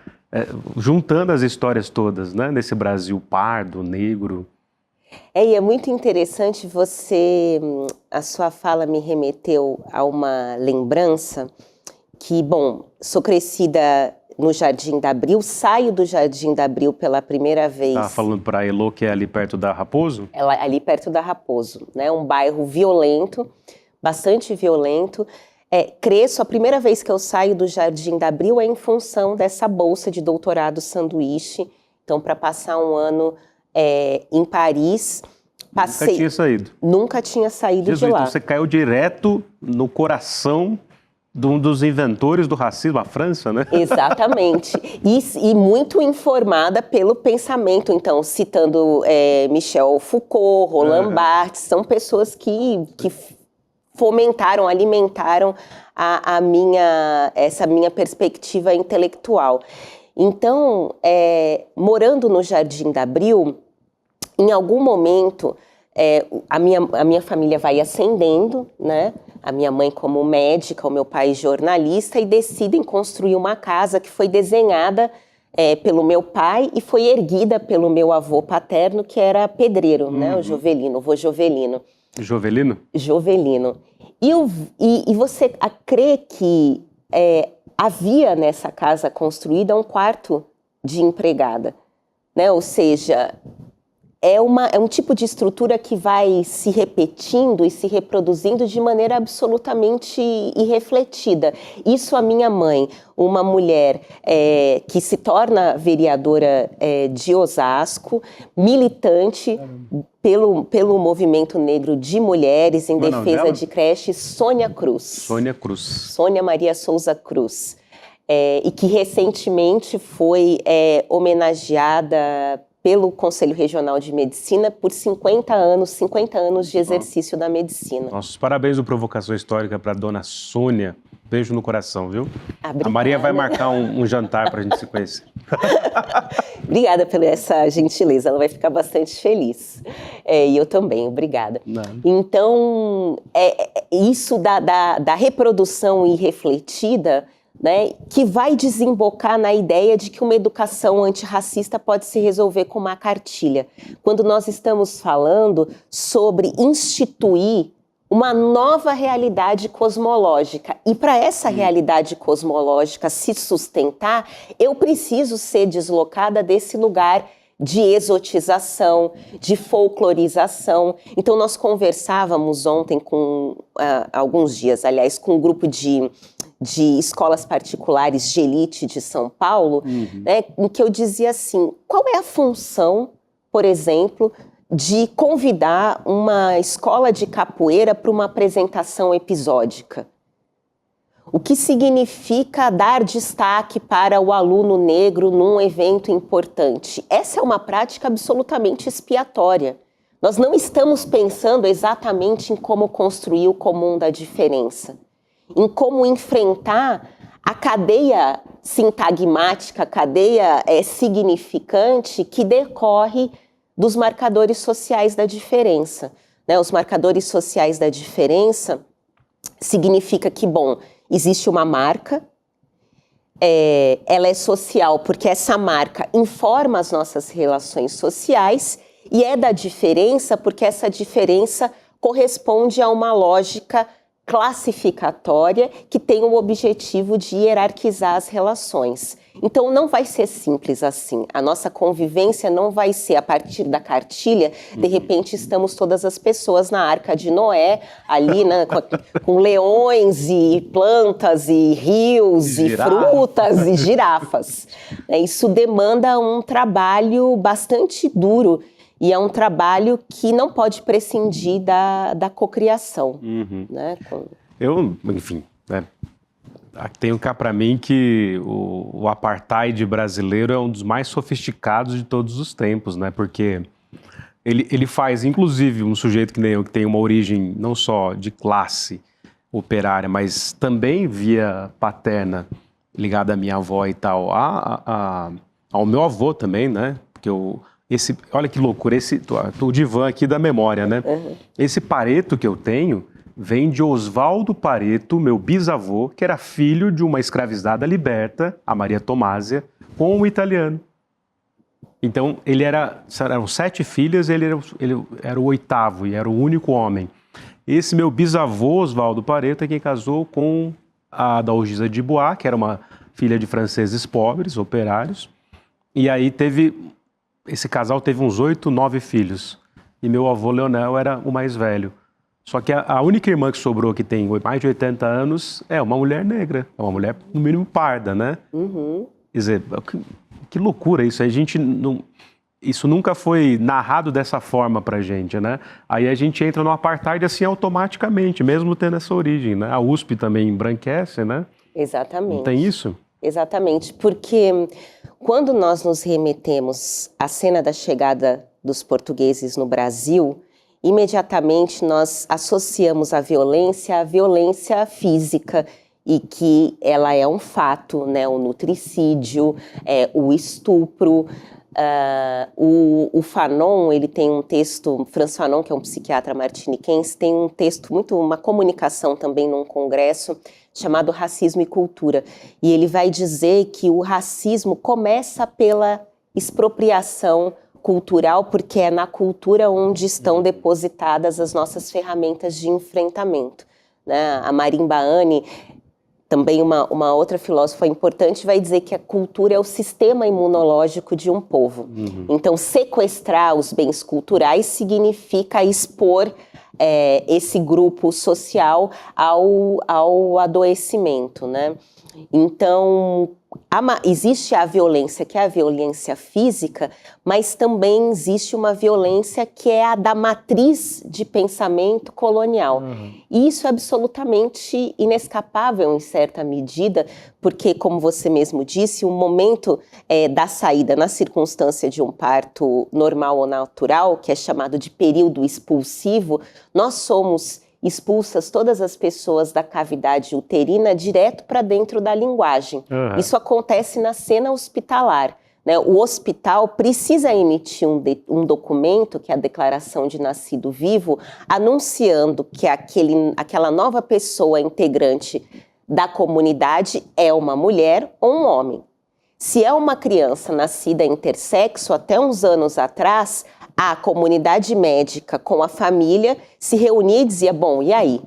Juntando as histórias todas, né? Nesse Brasil pardo, negro. E é muito interessante a sua fala me remeteu a uma lembrança que, bom, sou crescida no Jardim da Abril, saio do Jardim da Abril pela primeira vez. Estava falando para a Elô, que é ali perto da Raposo? Ali perto da Raposo, né? Um bairro violento, bastante violento. Cresço, a primeira vez que eu saio do Jardim da Abril é em função dessa bolsa de doutorado sanduíche. Então, para passar um ano em Paris, passei... Nunca tinha saído. Nunca tinha saído Jesus, de lá. Então você caiu direto no coração de um dos inventores do racismo, a França, né? Exatamente. E muito informada pelo pensamento, então, citando Michel Foucault, Roland Barthes, são pessoas que fomentaram, alimentaram essa minha perspectiva intelectual. Então, morando no Jardim da Abril, em algum momento, a minha família vai ascendendo, né? A minha mãe como médica, o meu pai jornalista, e decidem construir uma casa que foi desenhada pelo meu pai e foi erguida pelo meu avô paterno, que era pedreiro, né? O Jovelino, o vô Jovelino. Jovelino? Jovelino. E você crê que havia nessa casa construída um quarto de empregada, né? Ou seja, é um tipo de estrutura que vai se repetindo e se reproduzindo de maneira absolutamente irrefletida. Isso a minha mãe, uma mulher que se torna vereadora de Osasco, militante pelo movimento negro de mulheres em defesa de creche, Sônia Cruz. Sônia Cruz. Sônia Maria Souza Cruz. E que recentemente foi homenageada pelo Conselho Regional de Medicina por 50 anos de exercício da medicina. Nossos parabéns do Provocação Histórica para a dona Sônia. Beijo no coração, viu? A Maria vai marcar um jantar para a gente se conhecer. Obrigada pela essa gentileza, ela vai ficar bastante feliz. E eu também, obrigada. Não. Então, isso da reprodução irrefletida, né, que vai desembocar na ideia de que uma educação antirracista pode se resolver com uma cartilha. Quando nós estamos falando sobre instituir uma nova realidade cosmológica. E para essa realidade cosmológica se sustentar, eu preciso ser deslocada desse lugar de exotização, de folclorização. Então, nós conversávamos ontem alguns dias, aliás, com um grupo de escolas particulares de elite de São Paulo, né, em que eu dizia assim, qual é a função, por exemplo, de convidar uma escola de capoeira para uma apresentação episódica? O que significa dar destaque para o aluno negro num evento importante? Essa é uma prática absolutamente expiatória. Nós não estamos pensando exatamente em como construir o comum da diferença, em como enfrentar a cadeia sintagmática, a cadeia significante que decorre dos marcadores sociais da diferença. Né? Os marcadores sociais da diferença significa que, bom, existe uma marca, ela é social porque essa marca informa as nossas relações sociais e é da diferença porque essa diferença corresponde a uma lógica classificatória que tem o objetivo de hierarquizar as relações. Então não vai ser simples assim. A nossa convivência não vai ser a partir da cartilha, de repente estamos todas as pessoas na Arca de Noé, ali, né, com leões e plantas e rios e frutas e girafas. Isso demanda um trabalho bastante duro e é um trabalho que não pode prescindir da cocriação. Né? Eu, enfim, né, tenho cá para mim que o apartheid brasileiro é um dos mais sofisticados de todos os tempos, né? Porque ele faz, inclusive, um sujeito que nem eu, que tem uma origem não só de classe operária, mas também via paterna, ligada à minha avó e tal, ao meu avô também, né? Porque olha que loucura, o divã aqui da memória, né? Esse Pareto que eu tenho vem de Oswaldo Pareto, meu bisavô, que era filho de uma escravizada liberta, a Maria Tomásia, com um italiano. Então, eram 7 filhas, ele era o 8º e era o único homem. Esse meu bisavô, Oswaldo Pareto, é quem casou com a Adalgisa de Bois, que era uma filha de franceses pobres, operários. E aí esse casal teve uns 8, 9 filhos. E meu avô Leonel era o mais velho. Só que a única irmã que sobrou, que tem mais de 80 anos, é uma mulher negra. É uma mulher, no mínimo, parda, né? Quer dizer, que loucura isso. Isso nunca foi narrado dessa forma pra gente, né? Aí a gente entra no apartheid assim automaticamente, mesmo tendo essa origem, né? A USP também embranquece, né? Exatamente. Não tem isso? Exatamente, porque quando nós nos remetemos à cena da chegada dos portugueses no Brasil, imediatamente nós associamos a violência à violência física e que ela é um fato, né? O nutricídio, o estupro. O Fanon, ele tem um texto, Franz Fanon, que é um psiquiatra martiniquense, tem um texto, uma comunicação também num congresso, chamado Racismo e Cultura. E ele vai dizer que o racismo começa pela expropriação cultural, porque é na cultura onde estão depositadas as nossas ferramentas de enfrentamento. Né? A Marimba Ani, também uma outra filósofa importante, vai dizer que a cultura é o sistema imunológico de um povo. Então, sequestrar os bens culturais significa expor esse grupo social ao adoecimento, né? Então, existe a violência, que é a violência física, mas também existe uma violência que é a da matriz de pensamento colonial. E isso é absolutamente inescapável em certa medida, porque, como você mesmo disse, o momento da saída na circunstância de um parto normal ou natural, que é chamado de período expulsivo, nós somos expulsas todas as pessoas da cavidade uterina direto para dentro da linguagem. Isso acontece na cena hospitalar. Né? O hospital precisa emitir um documento, que é a Declaração de Nascido Vivo, anunciando que aquela nova pessoa integrante da comunidade é uma mulher ou um homem. Se é uma criança nascida intersexo, até uns anos atrás, a comunidade médica com a família se reunia e dizia, bom, e aí?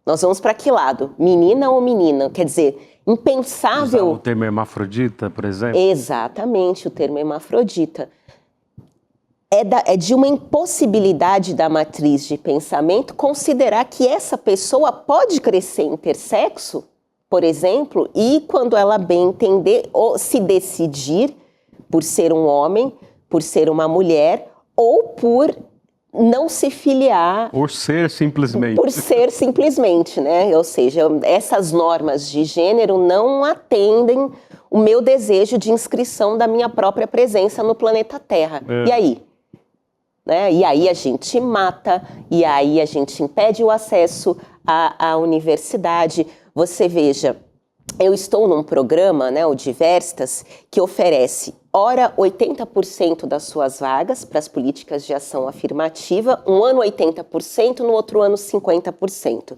Nós vamos para que lado? Menina ou menina? Quer dizer, impensável... Usar o termo hermafrodita, por exemplo? Exatamente, o termo hermafrodita. É de uma impossibilidade da matriz de pensamento considerar que essa pessoa pode crescer intersexo, por exemplo, e quando ela bem entender ou se decidir por ser um homem, por ser uma mulher, ou por não se filiar... Por ser simplesmente. Por ser simplesmente, né? Ou seja, essas normas de gênero não atendem o meu desejo de inscrição da minha própria presença no planeta Terra. E aí? Né? E aí a gente mata, e aí a gente impede o acesso à universidade. Você veja, eu estou num programa, né, o Diverstas, que oferece, ora, 80% das suas vagas para as políticas de ação afirmativa, um ano 80%, no outro ano 50%,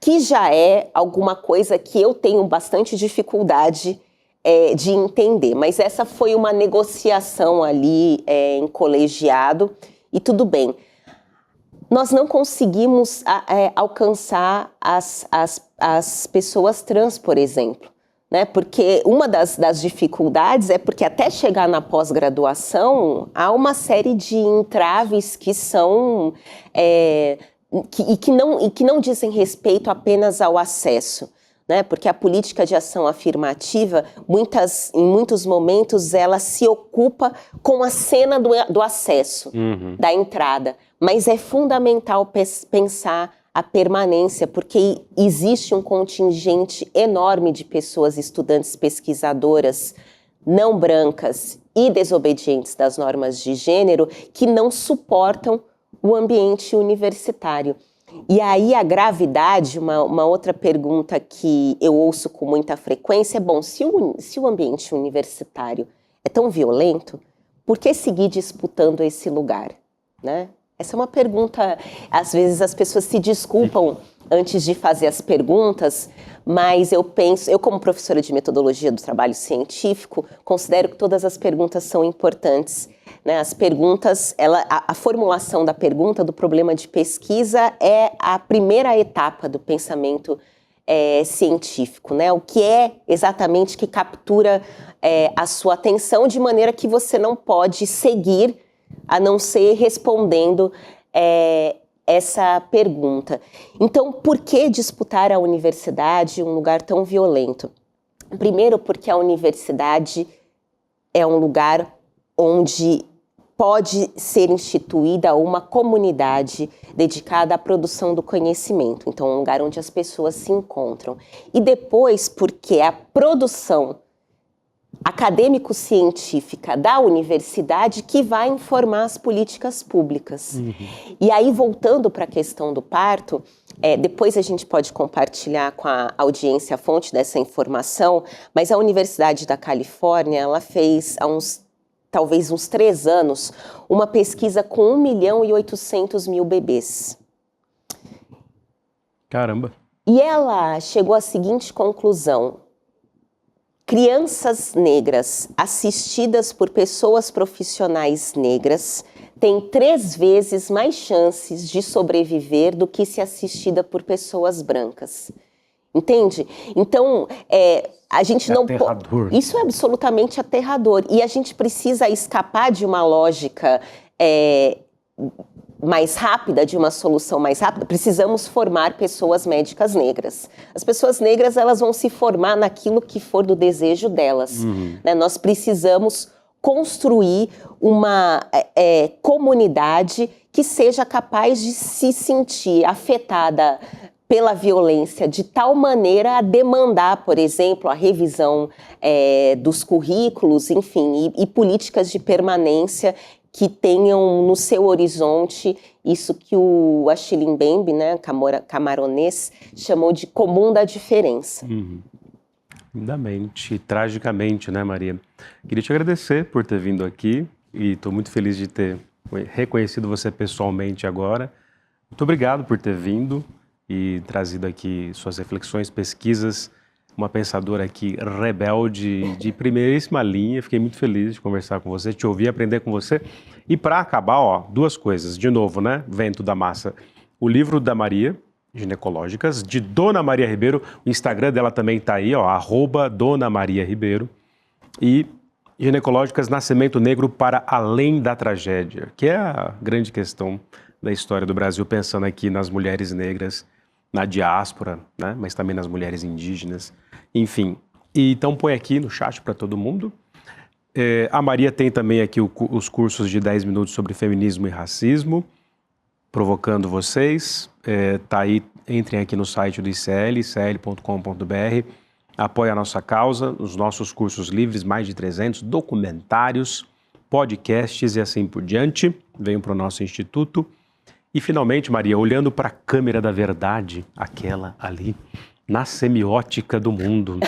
que já é alguma coisa que eu tenho bastante dificuldade de entender. Mas essa foi uma negociação ali em colegiado, e tudo bem. Nós não conseguimos alcançar as pessoas trans, por exemplo. né? Porque uma das dificuldades é porque até chegar na pós-graduação há uma série de entraves que são que não dizem respeito apenas ao acesso, né? Porque a política de ação afirmativa, em muitos momentos, ela se ocupa com a cena do acesso, da entrada. Mas é fundamental pensar a permanência, porque existe um contingente enorme de pessoas, estudantes, pesquisadoras, não brancas e desobedientes das normas de gênero, que não suportam o ambiente universitário. E aí a gravidade, uma outra pergunta que eu ouço com muita frequência é, bom, se o ambiente universitário é tão violento, por que seguir disputando esse lugar, né? Essa é uma pergunta, às vezes as pessoas se desculpam antes de fazer as perguntas, mas eu como professora de metodologia do trabalho científico, considero que todas as perguntas são importantes, né? As perguntas, a formulação da pergunta, do problema de pesquisa, é a primeira etapa do pensamento científico, né? O que é exatamente que captura a sua atenção, de maneira que você não pode seguir a não ser respondendo essa pergunta. Então, por que disputar a universidade um lugar tão violento? Primeiro, porque a universidade é um lugar onde pode ser instituída uma comunidade dedicada à produção do conhecimento. Então, é um lugar onde as pessoas se encontram. E depois, porque a produção acadêmico-científica da universidade que vai informar as políticas públicas. E aí, voltando para a questão do parto, depois a gente pode compartilhar com a audiência a fonte dessa informação, mas a Universidade da Califórnia, ela fez há talvez uns 3 anos, uma pesquisa com 1.800.000 bebês. Caramba! E ela chegou à seguinte conclusão: crianças negras assistidas por pessoas profissionais negras têm 3 vezes mais chances de sobreviver do que se assistida por pessoas brancas. Entende? Então, a gente não pode. Isso é absolutamente aterrador. E a gente precisa escapar de uma lógica mais rápida, de uma solução mais rápida. Precisamos formar pessoas médicas negras. As pessoas negras, elas vão se formar naquilo que for do desejo delas. Né? Nós precisamos construir uma comunidade que seja capaz de se sentir afetada pela violência de tal maneira a demandar, por exemplo, a revisão dos currículos, enfim, e políticas de permanência que tenham no seu horizonte isso que o Achille Mbembe, né, camaronês, chamou de comum da diferença. Lindamente, tragicamente, né, Maria? Queria te agradecer por ter vindo aqui e estou muito feliz de ter reconhecido você pessoalmente agora. Muito obrigado por ter vindo e trazido aqui suas reflexões, pesquisas, uma pensadora aqui rebelde de primeiríssima linha. Fiquei muito feliz de conversar com você, te ouvir, aprender com você. E para acabar, 2 coisas, de novo, né, Vento da Massa, o livro da Maria, Ginecológicas, de Dona Maria Ribeiro, o Instagram dela também está aí, @Dona Maria Ribeiro, e Ginecológicas, Nascimento Negro para Além da Tragédia, que é a grande questão da história do Brasil, pensando aqui nas mulheres negras, na diáspora, né? Mas também nas mulheres indígenas, enfim. E então põe aqui no chat para todo mundo. A Maria tem também aqui os cursos de 10 minutos sobre feminismo e racismo, provocando vocês. Tá aí, entrem aqui no site do ICL, icl.com.br, apoie a nossa causa, os nossos cursos livres, mais de 300, documentários, podcasts e assim por diante. Venham para o nosso instituto. E finalmente, Maria, olhando para a câmera da verdade, aquela ali, na semiótica do mundo,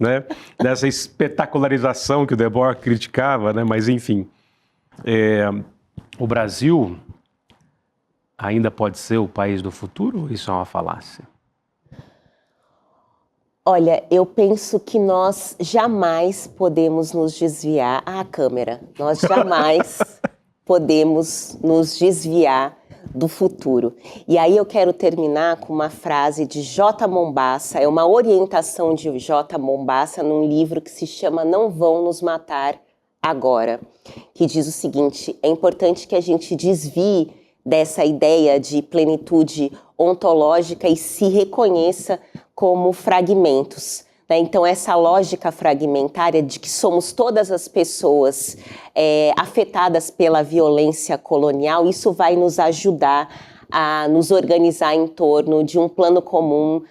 né? Dessa espetacularização que o Debord criticava, né? Mas enfim, o Brasil ainda pode ser o país do futuro ou isso é uma falácia? Olha, eu penso que nós jamais podemos nos desviar. Câmera. Nós jamais podemos nos desviar do futuro. E aí eu quero terminar com uma frase de J. Mombassa, é uma orientação de J. Mombassa num livro que se chama Não Vão Nos Matar Agora, que diz o seguinte: é importante que a gente desvie dessa ideia de plenitude ontológica e se reconheça como fragmentos. Então, essa lógica fragmentária de que somos todas as pessoas afetadas pela violência colonial, isso vai nos ajudar a nos organizar em torno de um plano comum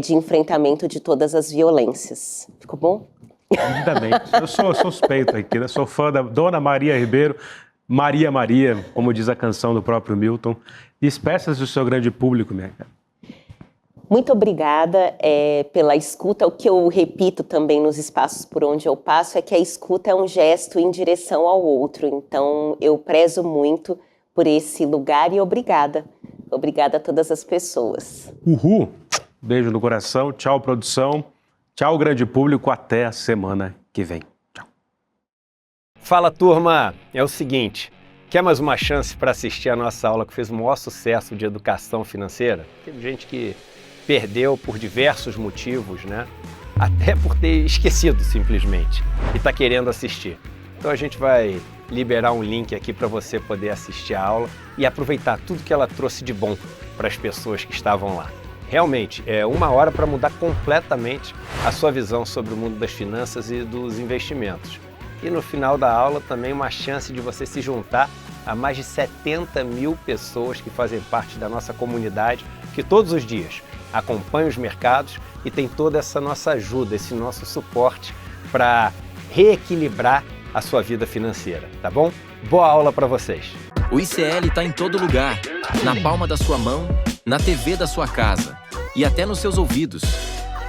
de enfrentamento de todas as violências. Ficou bom? Lindamente. Eu sou suspeito aqui, né? Sou fã da Dona Maria Ribeiro, Maria Maria, como diz a canção do próprio Milton. Despeça-se do seu grande público, minha cara. Muito obrigada pela escuta. O que eu repito também nos espaços por onde eu passo é que a escuta é um gesto em direção ao outro. Então, eu prezo muito por esse lugar e obrigada. Obrigada a todas as pessoas. Uhul! Beijo no coração. Tchau, produção. Tchau, grande público. Até a semana que vem. Tchau. Fala, turma! É o seguinte, quer mais uma chance para assistir a nossa aula que fez o maior sucesso de educação financeira? Teve gente que perdeu por diversos motivos, né? Até por ter esquecido simplesmente e está querendo assistir. Então a gente vai liberar um link aqui para você poder assistir a aula e aproveitar tudo que ela trouxe de bom para as pessoas que estavam lá. Realmente, é 1 hora para mudar completamente a sua visão sobre o mundo das finanças e dos investimentos. E no final da aula também uma chance de você se juntar a mais de 70 mil pessoas que fazem parte da nossa comunidade, que todos os dias acompanham os mercados e tem toda essa nossa ajuda, esse nosso suporte para reequilibrar a sua vida financeira, tá bom? Boa aula para vocês! O ICL está em todo lugar, na palma da sua mão, na TV da sua casa e até nos seus ouvidos.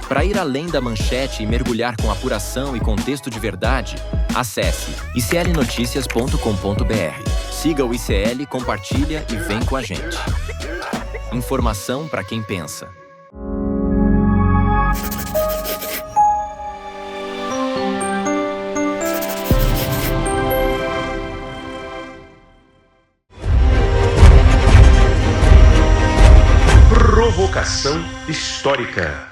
Para ir além da manchete e mergulhar com apuração e contexto de verdade, acesse iclnoticias.com.br. Siga o ICL, compartilha e vem com a gente. Informação para quem pensa. Provocação histórica.